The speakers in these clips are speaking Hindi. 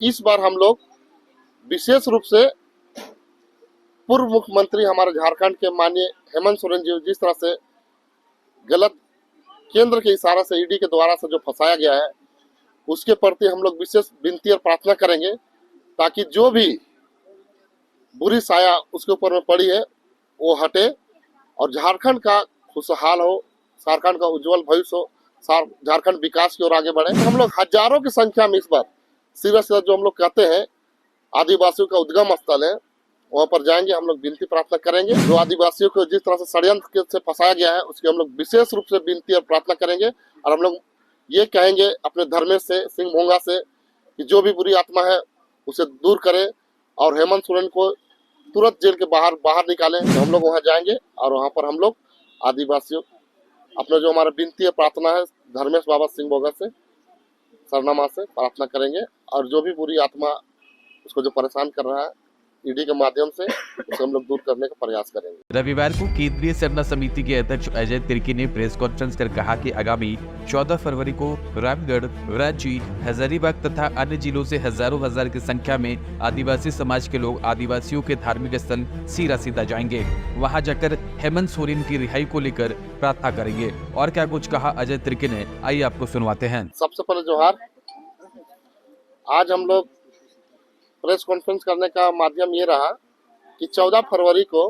इस बार हम लोग विशेष रूप से पूर्व मुख्यमंत्री हमारे झारखंड के माननीय हेमंत सोरेन जी जिस तरह से गलत केंद्र के इशारा से ईडी के द्वारा से जो फंसाया गया है, उसके प्रति हम लोग विशेष विनती और प्रार्थना करेंगे ताकि जो भी बुरी साया उसके ऊपर में पड़ी है वो हटे और झारखंड का खुशहाल हो, झारखंड का उज्जवल भविष्य हो, झारखंड विकास की ओर आगे बढ़े। हम लोग हजारों की संख्या में इस बार सीधा सीधा जो हम लोग कहते हैं आदिवासियों का उद्गम स्थल है, वहाँ पर जाएंगे। हम लोग विनती प्रार्थना करेंगे। जो आदिवासियों को जिस तरह से षड्यंत्र से फंसाया गया है, उसकी हम लोग विशेष रूप से विनती और प्रार्थना करेंगे। और हम लोग ये कहेंगे अपने धर्मेश से, सिंह भोंगा से, कि जो भी बुरी आत्मा है उसे दूर करे और हेमंत सोरेन को तुरंत जेल के बाहर निकालें। तो हम लोग वहाँ जाएंगे और वहाँ पर हम लोग आदिवासियों अपना जो हमारा विनती और प्रार्थना है धर्मेश बाबा सिंह भोंगा से, सरनामा से प्रार्थना करेंगे। और जो भी बुरी आत्मा उसको जो परेशान कर रहा है ईडी के माध्यम से, उसे हम लोग दूर करने का प्रयास करेंगे। रविवार को केंद्रीय सरना समिति के अध्यक्ष अजय तिर्की ने प्रेस कॉन्फ्रेंस कर कहा कि आगामी 14 फरवरी को रामगढ़, रांची, हजारीबाग तथा अन्य जिलों से हजारों हजार की संख्या में आदिवासी समाज के लोग आदिवासियों के धार्मिक स्थल सीरा सीता जाएंगे। वहां जाकर हेमंत सोरेन की रिहाई को लेकर प्रार्थना करेंगे। और क्या कुछ कहा अजय तिर्की ने, आइए आपको सुनवाते हैं। सबसे पहले जोहार। आज हम लोग प्रेस कॉन्फ्रेंस करने का माध्यम ये रहा कि 14 फरवरी को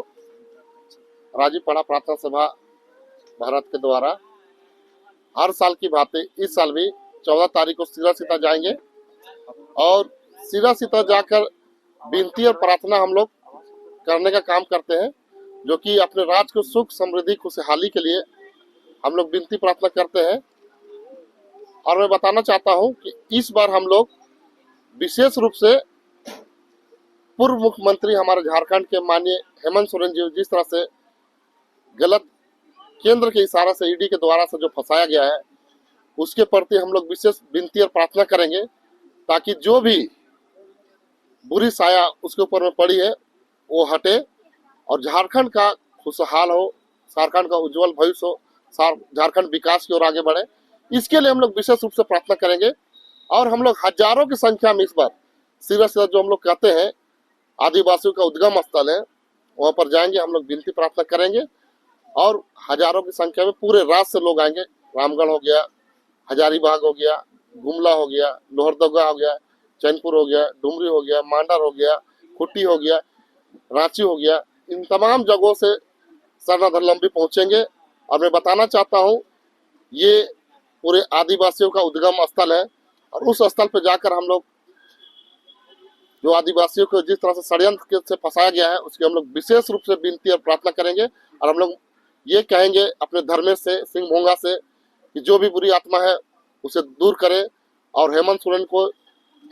राजीपड़ा प्रार्थना सभा भारत के द्वारा हर साल की भांति इस साल भी 14 तारीख को सीरा सीता जाएंगे और सीरा सीता जाकर विनती और प्रार्थना हम लोग करने का काम करते हैं, जो कि अपने राज्य को सुख, समृद्धि, खुशहाली के लिए हम लोग विनती प्रार्थना करते हैं। और मैं बताना चाहता हूं कि इस बार हम लोग विशेष रूप से पूर्व मुख्यमंत्री हमारे झारखंड के माननीय हेमंत सोरेन जी जिस तरह से गलत केंद्र के इशारा से ईडी के द्वारा से जो फंसाया गया है, उसके प्रति हम लोग विशेष विनती और प्रार्थना करेंगे ताकि जो भी बुरी साया उसके ऊपर में पड़ी है वो हटे और झारखंड का खुशहाल हो, झारखंड का उज्जवल भविष्य हो, झारखंड विकास की ओर आगे बढ़े। इसके लिए हम लोग विशेष रूप से प्रार्थना करेंगे। और हम लोग हजारों की संख्या में इस बार सीधा सीधा जो हम लोग कहते हैं आदिवासियों का उद्गम स्थल है, वहाँ पर जाएंगे। हम लोग विनती प्रार्थना करेंगे और हजारों की संख्या में पूरे राज्य से लोग आएंगे। रामगढ़ हो गया, हजारीबाग हो गया, गुमला हो गया, लोहरदगा हो गया, चैनपुर हो गया, डुमरी हो गया, मांडर हो गया, खुट्टी हो गया, रांची हो गया, इन तमाम जगहों से सरना धरलंबी पहुंचेंगे। और मैं बताना चाहता हूं ये पूरे आदिवासियों का उद्गम स्थल है और उस स्थल पर जाकर हम लोग जो आदिवासियों को जिस तरह से षड्यंत्र से फंसाया गया है, उसकी हम लोग विशेष रूप से विनती और प्रार्थना करेंगे। और हम लोग ये कहेंगे अपने धर्मेश से, सिंह भोंगा से, कि जो भी बुरी आत्मा है उसे दूर करे और हेमंत सोरेन को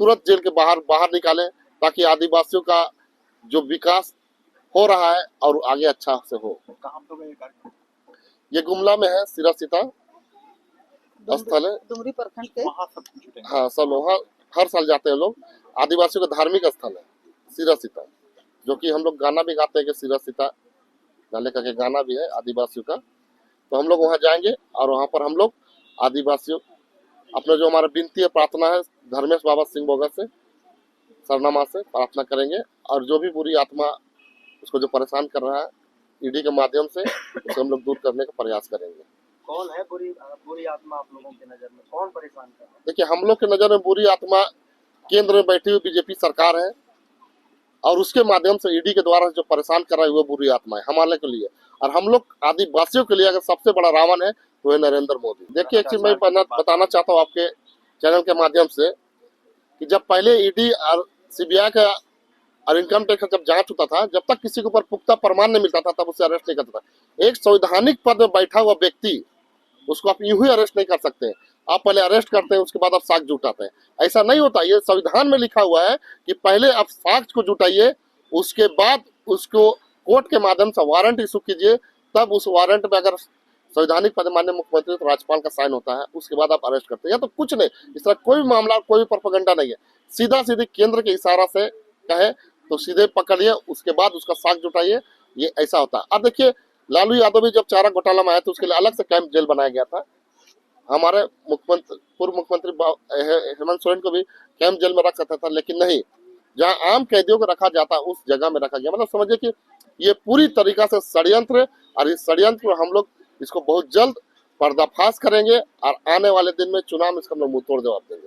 तुरंत जेल के बाहर निकालें ताकि आदिवासियों का जो विकास हो रहा है और आगे अच्छा से हो। ये गुमला में है, सीरा सीता स्थल है, डुमरी प्रखंड के। हाँ, सब वहाँ हर साल जाते हैं लोग। आदिवासियों का धार्मिक स्थल है सीरा सीता, जो कि हम लोग गाना भी गाते हैं कि सीरा सीता गाने का गाना भी है आदिवासियों का। तो हम लोग वहाँ जाएंगे और वहाँ पर हम लोग आदिवासियों अपना जो हमारा विनती और प्रार्थना है धर्मेश बाबा सिंह भोंगा से, सरनामा से प्रार्थना करेंगे। और जो भी बुरी आत्मा उसको जो परेशान कर रहा है ईडी के माध्यम से, उसे हम लोग दूर करने का प्रयास करेंगे। कौन है बुरी आत्मा आप लोगों की नजर में, कौन परेशान कर रहा है? देखिए, हम लोग की नजर में बुरी आत्मा केंद्र में बैठी हुई बीजेपी सरकार है और उसके माध्यम से ईडी के द्वारा जो परेशान कर रहा है वो बुरी आत्मा है हमारे के लिए। और हम लोग आदिवासियों के लिए अगर सबसे बड़ा रावण है तो है नरेंद्र मोदी। देखिए, एक चीज मैं बताना चाहता हूँ आपके चैनल के माध्यम से कि जब पहले ईडी और सीबीआई का और इनकम टैक्स का जब जांच होता था, जब तक किसी के ऊपर पुख्ता प्रमाण नहीं मिलता था तब उसे अरेस्ट नहीं करता था। एक संवैधानिक पद में बैठा हुआ व्यक्ति, उसको आप यूं ही अरेस्ट नहीं कर सकते। आप पहले अरेस्ट करते हैं, उसके बाद आप साक्ष्य जुटाते हैं। ऐसा नहीं होता। ये संविधान में लिखा हुआ है कि पहले आप साक्ष्य को जुटाइए, उसके बाद उसको कोर्ट के माध्यम से वारंट इशू कीजिए। तब उस वारंट में अगर संवैधानिक पद माननीय मुख्यमंत्री तो राज्यपाल का साइन होता है, उसके बाद आप अरेस्ट करते हैं। या तो कुछ नहीं, इस तरह कोई मामला, कोई प्रोपेगेंडा नहीं है। सीधा सीधे केंद्र के इशारा से कहे तो सीधे पकड़िए, उसके बाद उसका साक्ष्य जुटाइए। ये ऐसा होता है। अब देखिए, लालू यादव भी जब चारा घोटाला में आया तो उसके लिए अलग से कैंप जेल बनाया गया था। हमारे पूर्व मुख्यमंत्री हेमंत सोरेन को भी कैंप जेल में रख सकता था, लेकिन नहीं, जहां आम कैदियों को रखा जाता उस जगह में रखा गया। मतलब समझिए कि ये पूरी तरीका से षड्यंत्र है, और इस षड्यंत्र को हम लोग इसको बहुत जल्द पर्दाफाश करेंगे और आने वाले दिन में चुनाव में इसका हम लोग मुंह तोड़ जवाब देंगे।